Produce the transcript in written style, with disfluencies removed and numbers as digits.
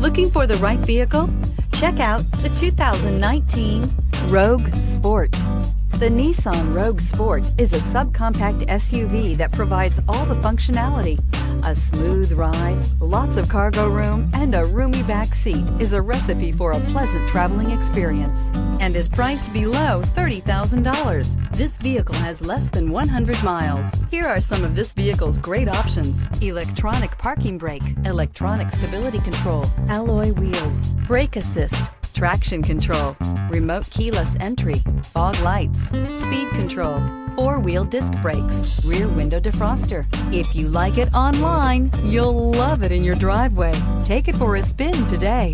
Looking for the right vehicle? Check out the 2019 Rogue Sport. The Nissan Rogue Sport is a subcompact SUV that provides all the functionality. A smooth ride, lots of cargo room, and a roomy back seat is a recipe for a pleasant traveling experience and is priced below $30,000. This vehicle has less than 100 miles. Here are some of this vehicle's great options: electronic parking brake, electronic stability control, alloy wheels, brake assist, traction control, remote keyless entry, fog lights, speed control, four-wheel disc brakes, rear window defroster. If you like it online, you'll love it in your driveway. Take it for a spin today.